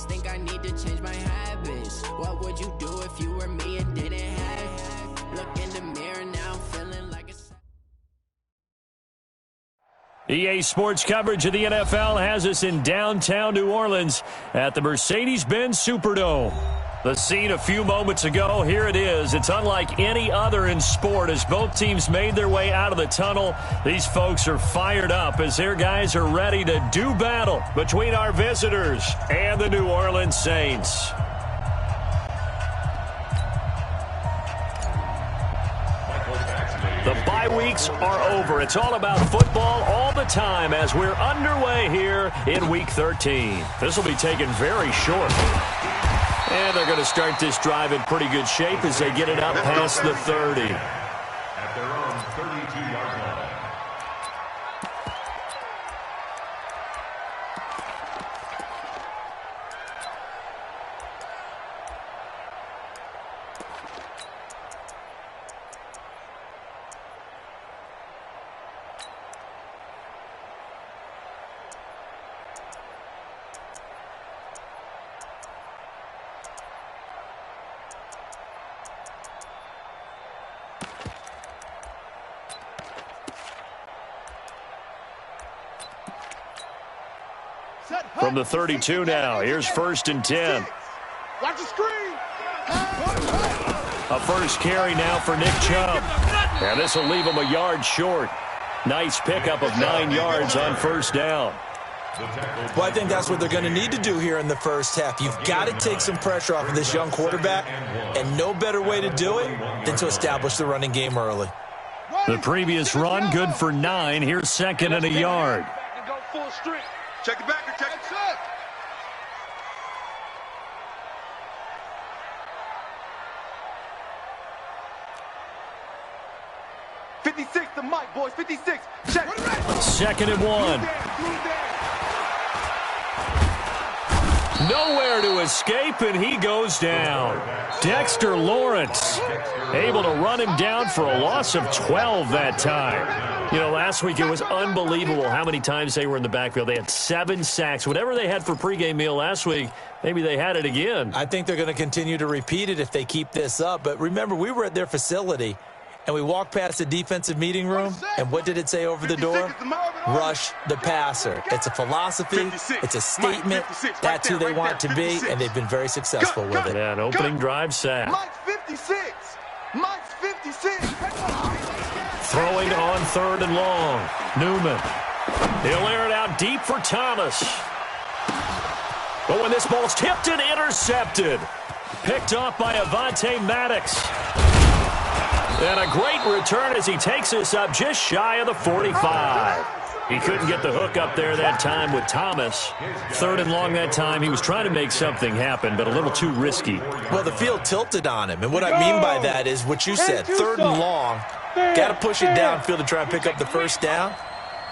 always think I need to change my habits. What would you do if you were me and didn't have? Look in the mirror now, feeling like a... EA Sports coverage of the NFL has us in downtown New Orleans at the Mercedes-Benz Superdome. The scene a few moments ago, here it is. It's unlike any other in sport as both teams made their way out of the tunnel. These folks are fired up as their guys are ready to do battle between our visitors and the New Orleans Saints. The bye weeks are over. It's all about football all the time as we're underway here in Week 13. This will be taken very short. And they're going to start this drive in pretty good shape as they get it up past the 30. At their own 32-yard line. From the 32 now, here's 1st and 10. Watch the screen. A first carry now for Nick Chubb. And this will leave him a yard short. Nice pickup of 9 yards on 1st down. Well, I think that's what they're going to need to do here in the first half. You've got to take some pressure off of this young quarterback, and no better way to do it than to establish the running game early. The previous run, good for 9. Here's 2nd and a yard. Check the back, check it. 56, the mic, boys. 56. Check. 2nd and 1. Nowhere to escape, and he goes down. Dexter Lawrence able to run him down for a loss of 12 that time. You know, last week it was unbelievable how many times they were in the backfield. They had 7 sacks. Whatever they had for pregame meal last week, maybe they had it again. I think they're going to continue to repeat it if they keep this up. But remember, we were at their facility, and we walked past the defensive meeting room, and what did it say over the door? Rush the passer. It's a philosophy. It's a statement. That's who they want to be, and they've been very successful with it. Yeah, an opening drive sack. Mike's 56. Mike's 56. Throwing on 3rd and long. Newman. He'll air it out deep for Thomas. But when this ball's tipped and intercepted. Picked off by Avonte Maddox. And a great return as he takes us up just shy of the 45. He couldn't get the hook up there that time with Thomas. 3rd and long that time. He was trying to make something happen, but a little too risky. Well, the field tilted on him. And what I mean by that is what you said. 3rd and long. Got to push it downfield to try and pick up the 1st down.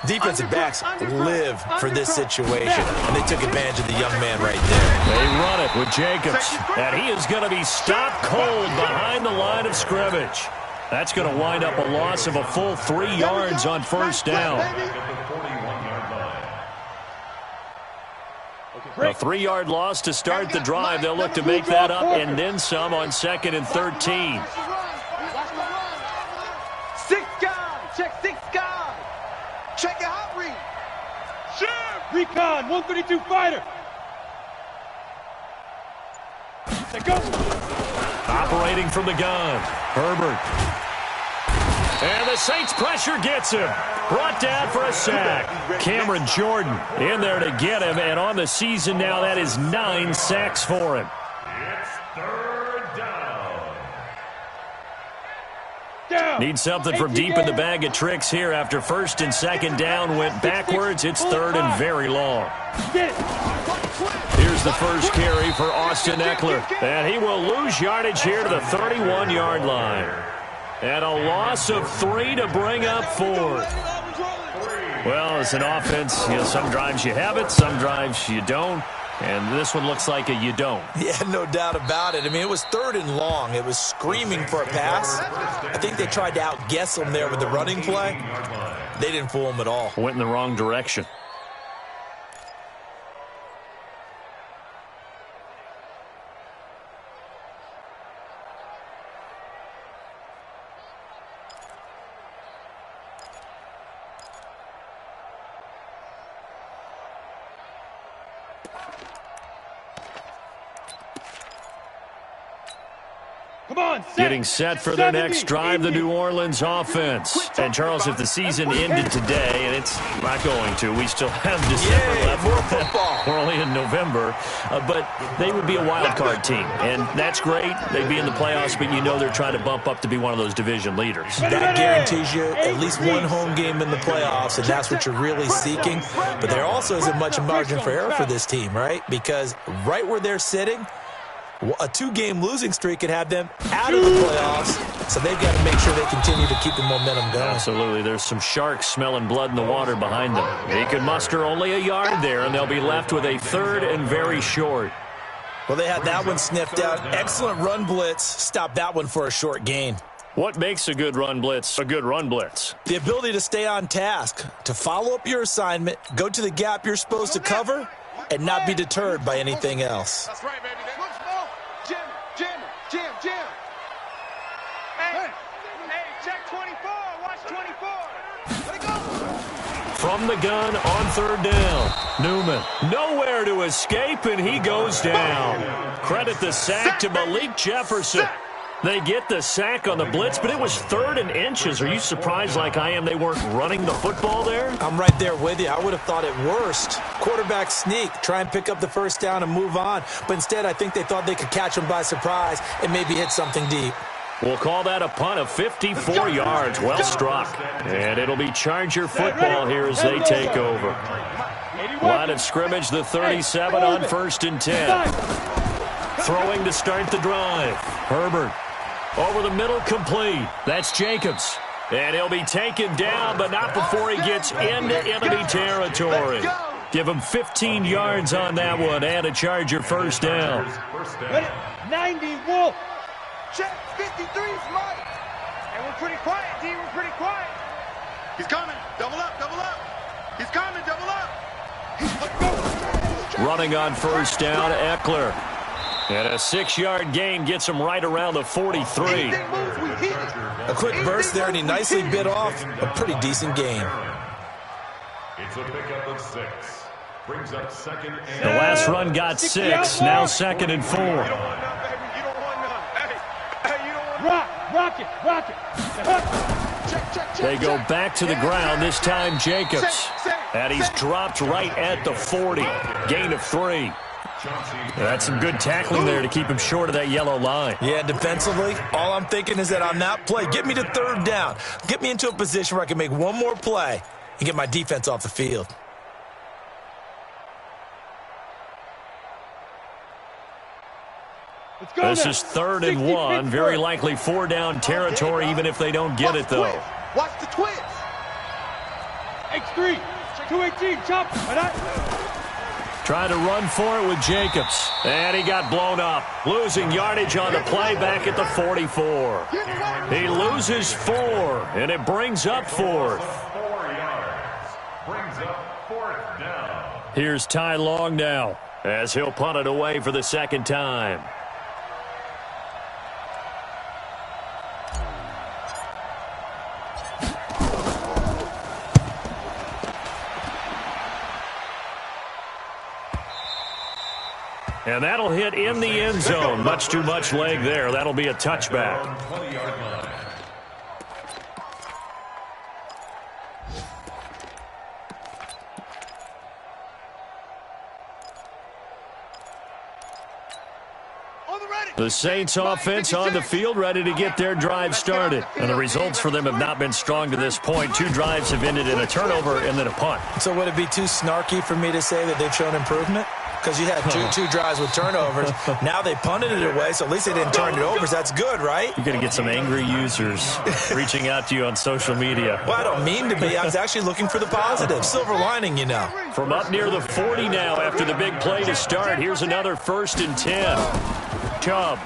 Defensive backs live for this situation, and they took advantage of the young man right there. They run it with Jacobs, and he is going to be stopped cold behind the line of scrimmage. That's going to wind up a loss of a full 3 yards on 1st down. A 3-yard loss to start the drive. They'll look to make that up and then some on 2nd and 13. 6 guys. Check 6 guys. Check your hot read. Sure. Recon, 132 fighter. Let's go. Operating from the gun. Herbert. And the Saints pressure gets him. Brought down for a sack. Cameron Jordan in there to get him. And on the season now, that is 9 sacks for him. It's 3rd down. Need something from deep in the bag of tricks here after 1st and 2nd down went backwards. It's 3rd and very long. Here's the first carry for Austin Eckler. And he will lose yardage here to the 31-yard line. And a loss of 3 to bring up 4th. Well, as an offense, you know, some drives you have it, some drives you don't. And this one looks like a you don't. Yeah, no doubt about it. I mean, it was 3rd and long. It was screaming for a pass. I think they tried to outguess him there with the running play. They didn't fool him at all. Went in the wrong direction. Come on, Getting set for their next drive, the New Orleans offense. And, Charles, if the season ended today, and it's not going to, we still have December left. More football. We're only in November. But they would be a wild card team, and that's great. They'd be in the playoffs, but you know they're trying to bump up to be one of those division leaders. That guarantees you at least one home game in the playoffs, and that's what you're really seeking. But there also isn't much margin for error for this team, right? Because right where they're sitting, a 2-game losing streak could have them out of the playoffs, so they've got to make sure they continue to keep the momentum going. Absolutely. There's some sharks smelling blood in the water behind them. They could muster only a yard there, and they'll be left with a third and very short. Well, they had that one sniffed out. Excellent run blitz. Stop that one for a short gain. What makes a good run blitz a good run blitz? The ability to stay on task, to follow up your assignment, go to the gap you're supposed to cover, and not be deterred by anything else. That's right, baby. Jim. Hey, check 24. Watch 24. Let it go. From the gun on third down. Newman, nowhere to escape, and he goes down. Credit the sack to Malik Jefferson. They get the sack on the blitz, but it was 3rd and inches. Are you surprised like I am they weren't running the football there? I'm right there with you. I would have thought at worst. Quarterback sneak, try and pick up the first down and move on. But instead, I think they thought they could catch him by surprise and maybe hit something deep. We'll call that a punt of 54 yards. Well struck. And it'll be Charger football here as they take over. Line of scrimmage, the 37 on 1st and 10. Throwing to start the drive. Herbert. Over the middle, complete. That's Jacobs. And he'll be taken down, but not before he gets into enemy territory. Give him 15 yards on that one and a Charger first down. 90, Wolf. Check 53, Mike. And we're pretty quiet, D. We're pretty quiet. He's coming. Double up. He's coming. Double up. Let's go. Running on first down, Eckler. And a 6-yard gain gets him right around the 43. A quick burst there, and he nicely bit off a pretty decent gain. It's a pickup of 6. Brings up 2nd and... The last run got 6, now 2nd and 4. You don't want none, baby. You don't want none. Hey, you don't want rock it. Check. They go back to the ground, this time Jacobs. And he's dropped right at the 40. Gain of 3. That's some good tackling there to keep him short of that yellow line. Yeah, defensively, all I'm thinking is that on that play, get me to 3rd down. Get me into a position where I can make one more play and get my defense off the field. This is 3rd and 1. Very likely 4-down territory, even if they don't get it, though. Watch the twins. X3, 218, chop. Trying to run for it with Jacobs. And he got blown up. Losing yardage on the play back at the 44. He loses 4, and it brings up 4th. 4 yards. Brings up 4th down. Here's Ty Long now, as he'll punt it away for the 2nd time. And that'll hit in the end zone. Much too much leg there. That'll be a touchback. 20-yard line. The Saints offense on the field, ready to get their drive started. And the results for them have not been strong to this point. 2 drives have ended in a turnover and then a punt. So would it be too snarky for me to say that they've shown improvement? Because you had two drives with turnovers. Now they punted it away, so at least they didn't turn it over. So that's good, right? You're going to get some angry users reaching out to you on social media. Well, I don't mean to be. I was actually looking for the positive. Silver lining, you know. From up near the 40 now after the big play to start. Here's another 1st and 10. Chubb.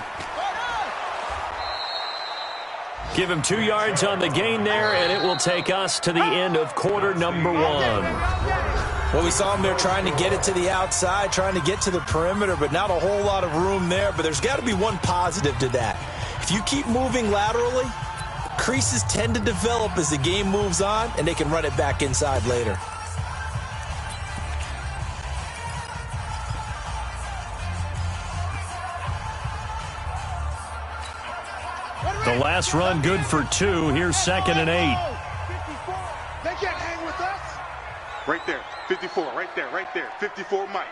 Give him 2 yards on the gain there, and it will take us to the end of quarter number 1. Well, we saw them there trying to get it to the outside, trying to get to the perimeter, but not a whole lot of room there. But there's got to be one positive to that. If you keep moving laterally, creases tend to develop as the game moves on, and they can run it back inside later. The last run good for 2. Here's 2nd and 8. They can't hang with us. Right there, 54, right there, 54, Mike.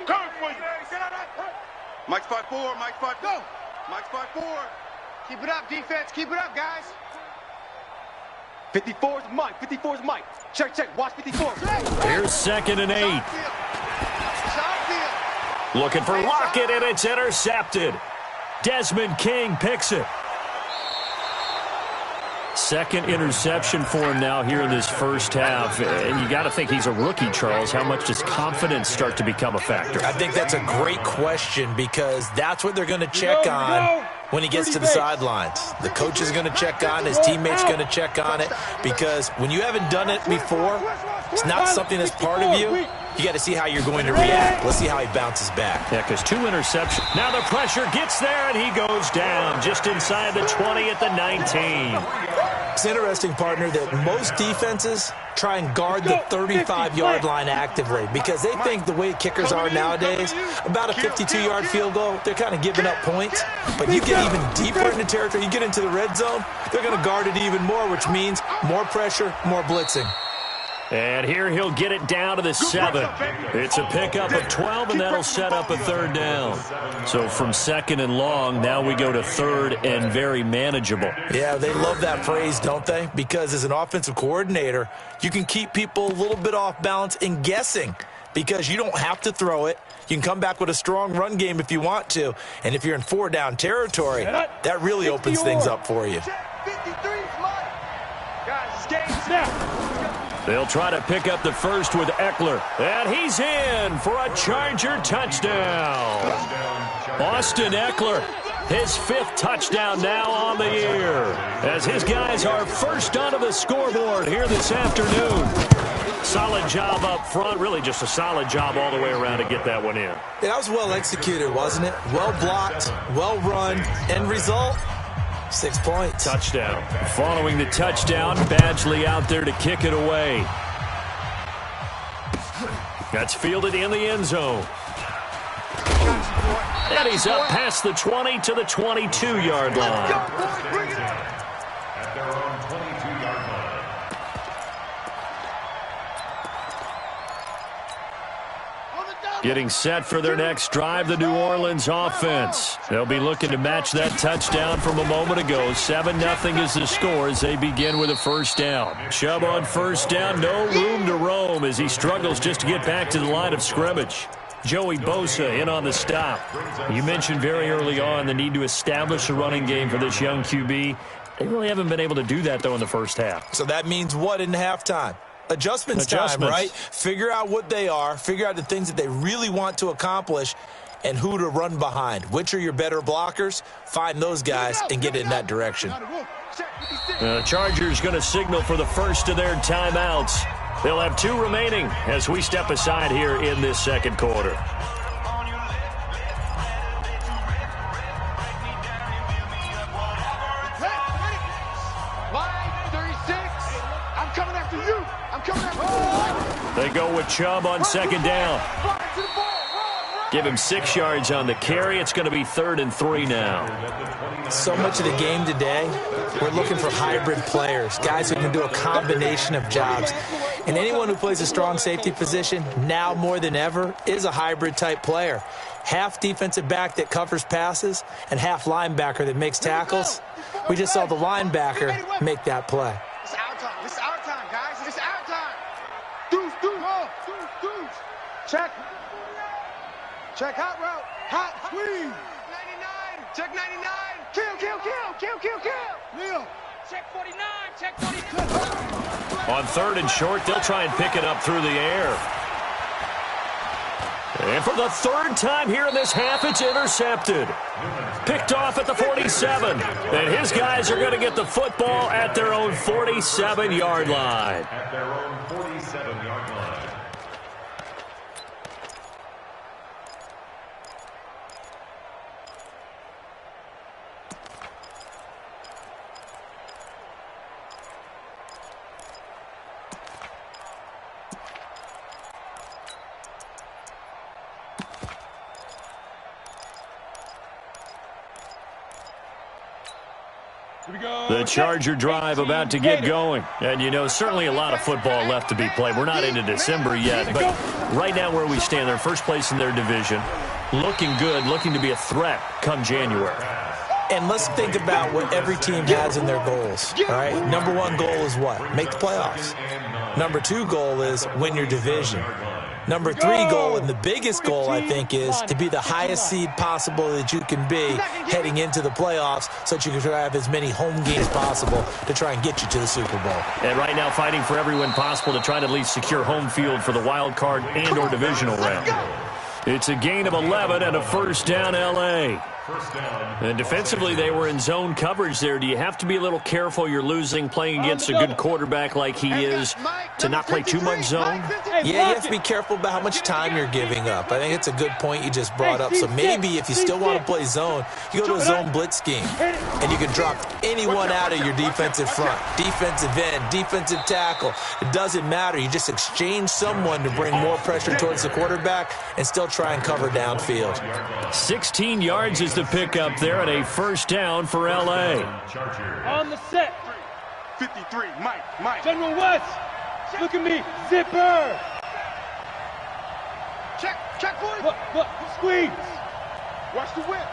Coming for you. Mike's 5'4", Mike's 5'4". Go. Mike's 5'4". Keep it up, defense. Keep it up, guys. 54's Mike. 54's Mike. Check. Watch 54. Here's 2nd and 8. Looking for Lockett, and it's intercepted. Desmond King picks it. Second interception for him now here in this first half. And you got to think he's a rookie, Charles. How much does confidence start to become a factor? I think that's a great question because that's what they're going to check on when he gets to the sidelines. The coach is going to check on, his teammates going to check on it because when you haven't done it before, it's not something that's part of you. You got to see how you're going to react. Let's see how he bounces back. Yeah, because 2 interceptions. Now the pressure gets there, and he goes down just inside the 20 at the 19. It's interesting, partner, that most defenses try and guard the 35-yard line actively because they think the way kickers are nowadays, about a 52-yard field goal, they're kind of giving up points. But you get even deeper into territory, you get into the red zone, they're going to guard it even more, which means more pressure, more blitzing. And here he'll get it down to the 7. It's a pickup of 12, and that'll set up a 3rd down. So from 2nd and long, now we go to 3rd and very manageable. Yeah, they love that phrase, don't they? Because as an offensive coordinator, you can keep people a little bit off balance and guessing because you don't have to throw it. You can come back with a strong run game if you want to. And if you're in 4-down territory, that really opens things up for you. Guys, game snap. They'll try to pick up the first with Eckler. And he's in for a Charger touchdown. Austin Eckler, his 5th touchdown now on the year. As his guys are first onto the scoreboard here this afternoon. Solid job up front. Really just a solid job all the way around to get that one in. That was well executed, wasn't it? Well blocked, well run. End result? 6 points. Touchdown. Following the touchdown, Badgley out there to kick it away. That's fielded in the end zone. And he's up past the 20 to the 22-yard line. At their own 22-yard line. Getting set for their next drive, the New Orleans offense. They'll be looking to match that touchdown from a moment ago. 7-0 is the score as they begin with a 1st down. Chubb on 1st down, no room to roam as he struggles just to get back to the line of scrimmage. Joey Bosa in on the stop. You mentioned very early on the need to establish a running game for this young QB. They really haven't been able to do that, though, in the first half. So that means what in halftime? Adjustments time, right? Figure out what they are, figure out the things that they really want to accomplish, and who to run behind. Which are your better blockers? Find those guys and get in that direction. The Chargers going to signal for the first of their timeouts. They'll have 2 remaining as we step aside here in this 2nd quarter. They go with Chubb on 2nd down. Give him 6 yards on the carry. It's going to be 3rd and 3 now. So much of the game today, we're looking for hybrid players, guys who can do a combination of jobs. And anyone who plays a strong safety position, now more than ever, is a hybrid type player. Half defensive back that covers passes and half linebacker that makes tackles. We just saw the linebacker make that play. It's our time. It's our time, guys. It's our time. Deuce. Check. Check hot route. Hot squeeze. 99. Check 99. Kill. Neil. Check 49. Check 49. On 3rd and short, they'll try and pick it up through the air. And for the 3rd time here in this half, it's intercepted. Picked off at the 47. And his guys are going to get the football at their own 47-yard line. At their own 47-yard line. The Charger drive about to get going. And, you know, certainly a lot of football left to be played. We're not into December yet, but right now where we stand, they're first place in their division. Looking good, looking to be a threat come January. And let's think about what every team has in their goals, all right? Number one goal is what? Make the playoffs. Number two goal is win your division. Number three goal, and the biggest goal, I think, is to be the highest seed possible that you can be heading into the playoffs so that you can try to have as many home games possible to try and get you to the Super Bowl. And right now fighting for every win possible to try to at least secure home field for the wild card and or divisional round. It's a gain of 11 and a first down, L.A. And defensively, they were in zone coverage there. Do you have to be a little careful? You're losing, playing against a good quarterback like he is, to not play too much zone? Yeah, you have to be careful about how much time you're giving up. I think it's a good point you just brought up. So maybe if you still want to play zone, you go to a zone blitz scheme, and you can drop anyone out of your defensive front, defensive end, defensive tackle. It doesn't matter. You just exchange someone to bring more pressure towards the quarterback and still try and cover downfield. 16 yards is the pickup there, and a first down for L.A. On the set. 53, Mike. General West, look at me. Zipper. Check, boy. Look, squeeze. Watch the whip.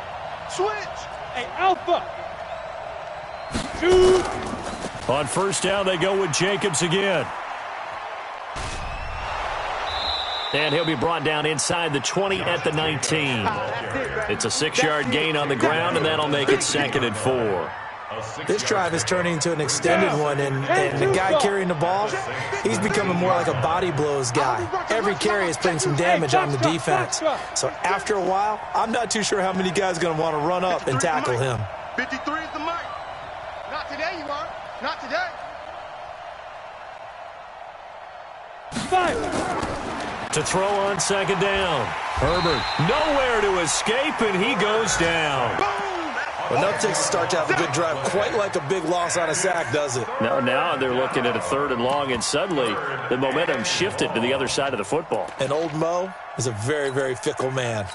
Switch. Hey, Alpha. Shoot. On first down, they go with Jacobs again. And he'll be brought down inside the 20 at the 19. It's a 6-yard gain on the ground, and that'll make it 2nd and 4. This drive is turning into an extended one, and the guy carrying the ball, he's becoming more like a body blows guy. Every carry is putting some damage on the defense. So after a while, I'm not too sure how many guys are going to want to run up and tackle him. 53 is the mic. Not today, you are. Not today. 5. To throw on 2nd down. Herbert nowhere to escape, and he goes down. Well, no takes a start to have a good drive. Quite like a big loss on a sack, does it? No, now they're looking at a 3rd and long, and suddenly the momentum shifted to the other side of the football. And old Mo is a very, very fickle man.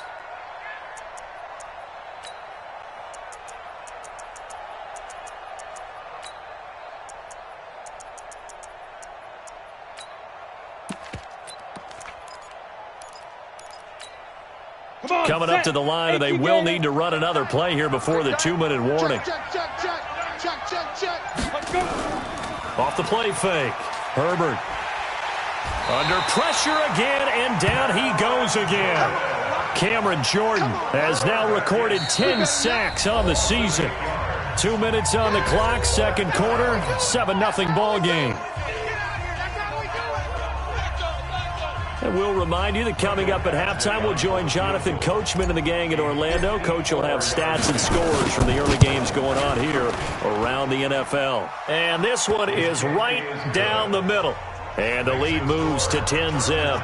Coming up to the line, and they will need to run another play here before the 2-minute warning. Off the play fake. Herbert. Under pressure again, and down he goes again. Cameron Jordan has now recorded 10 sacks on the season. 2 minutes on the clock, 2nd quarter, 7-0 ball game. And we'll remind you that coming up at halftime, we'll join Jonathan Coachman and the gang in Orlando. Coach will have stats and scores from the early games going on here around the NFL. And this one is right down the middle. And the lead moves to 10-zip.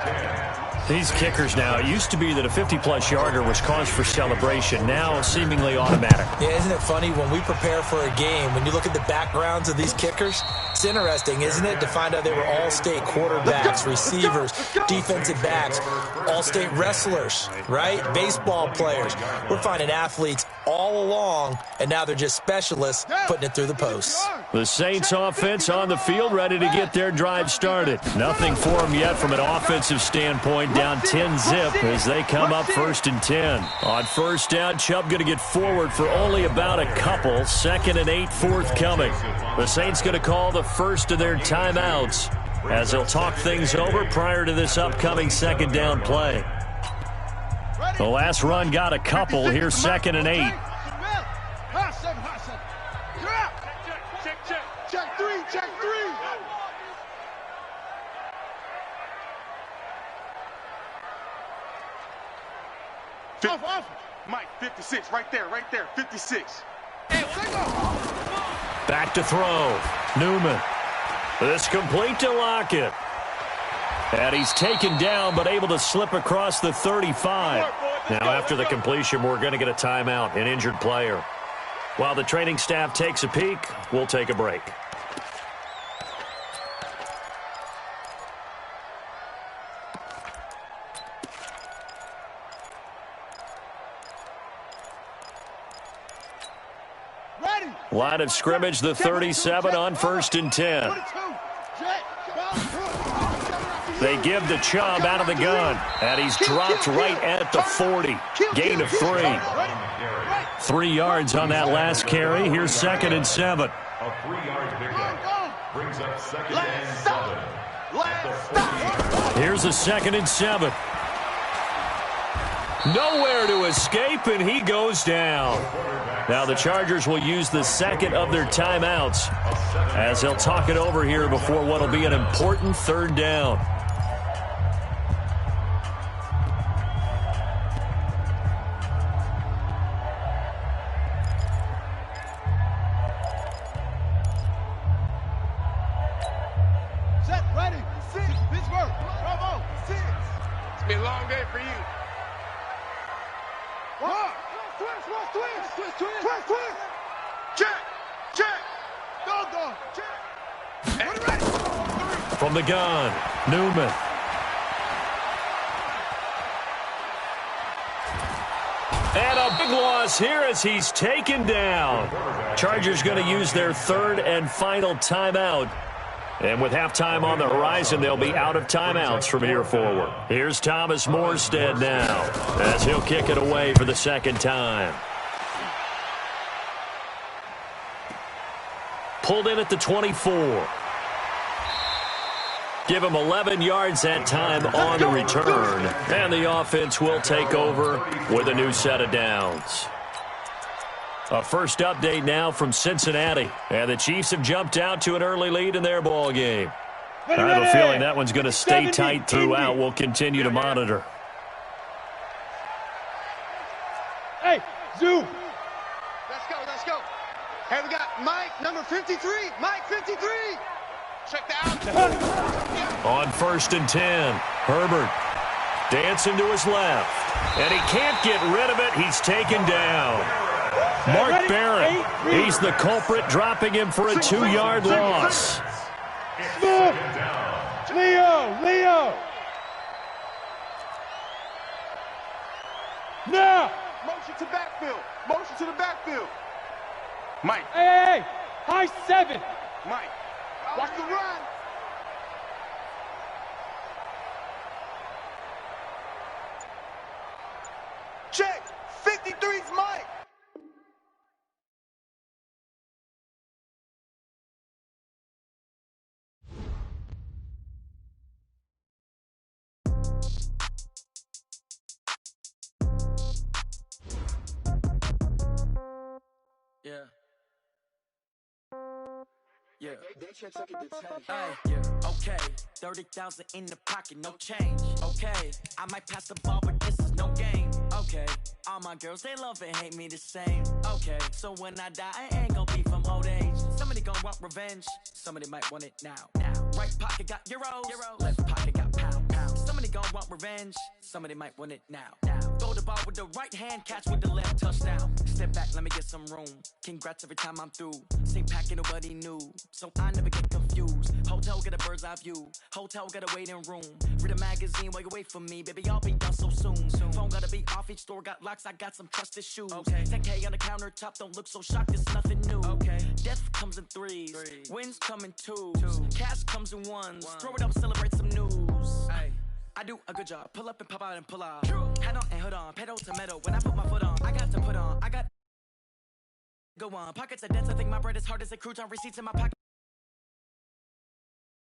These kickers now, it used to be that a 50-plus yarder was cause for celebration. Now seemingly automatic. Yeah, isn't it funny when we prepare for a game, when you look at the backgrounds of these kickers, it's interesting, isn't it, to find out they were all-state quarterbacks, receivers, defensive backs, all-state wrestlers, right? Baseball players. We're finding athletes all along, and now they're just specialists putting it through the posts. The Saints offense on the field, ready to get their drive started. Nothing for them yet from an offensive standpoint. Down 10-zip as they come up 1st and 10. On first down, Chubb going to get forward for only about a couple. 2nd and 8 forthcoming. The Saints going to call the first of their timeouts as they'll talk things over prior to this upcoming 2nd down play. The last run got a couple. Here's 2nd and 8. Check three. Off. Mike, 56, right there, 56. Hey, Back to throw. Newman. This complete to Lockett. And he's taken down, but able to slip across the 35. Now, after the completion, we're going to get a timeout, an injured player. While the training staff takes a peek, we'll take a break. Ready. Line of scrimmage, the 37 on 1st and 10. They give the Chubb out of the gun, and he's dropped right at the 40. Gain of 3. 3 yards on that last carry. Here's 2nd and 7. A 3-yard pickup brings up 2nd and 7. Here's a 2nd and 7. Nowhere to escape, and he goes down. Now the Chargers will use the second of their timeouts as they'll talk it over here before what will be an important 3rd down. Set, ready, 6, Pittsburgh, bravo, 6. It's been a long day for you. What? Twist. Check. Go. Check. Hey. Ready. From the gun, Newman. And a big loss here as he's taken down. Chargers going to use their 3rd and final timeout. And with halftime on the horizon, they'll be out of timeouts from here forward. Here's Thomas Morstead now as he'll kick it away for the 2nd time. Pulled in at the 24. Give him 11 yards that time on the return. And the offense will take over with a new set of downs. A first update now from Cincinnati. And the Chiefs have jumped out to an early lead in their ball game. I have a feeling that one's going to stay tight throughout. We'll continue to monitor. Hey, zoom. Let's go. Hey, we got Mike, number 53. Mike, 53. Check that out. On 1st and 10, Herbert dancing to his left. And he can't get rid of it. He's taken down. Mark Barron, he's the culprit, dropping him for a 2-yard loss. Leo. Now. Motion to the backfield. Mike. Hey. High 7. Mike. Watch the run. Check. 53's Mike. Yeah. Okay. 30,000 in the pocket, no change. Okay. I might pass the ball, but this is no game. Okay. All my girls, they love and hate me the same. Okay. So when I die, I ain't gonna be from old age. Somebody gonna want revenge. Somebody might want it now. Right pocket got euros. Left pocket got pounds. Somebody gonna want revenge. Somebody might want it now. Throw the ball with the right hand, catch with the left, touchdown. Step back, let me get some room. Congrats every time I'm through. Same packet, nobody knew, so I never get confused. Hotel get a bird's eye view. Hotel got a waiting room. Read a magazine while you wait for me, baby. I'll be done so soon. Phone gotta be off. Each store got locks. I got some trusted shoes. 10K on the countertop. Don't look so shocked. It's nothing new. Death comes in threes. Wins come in twos. Cash comes in ones. Throw it up, celebrate some news. I do a good job. Pull up and pop out and pull out. Head on and hood on. Pedal to metal. When I put my foot on, I got to put on. I got go on. Pockets are dense. I think my bread is hard as a crouton. Receipts in my pocket.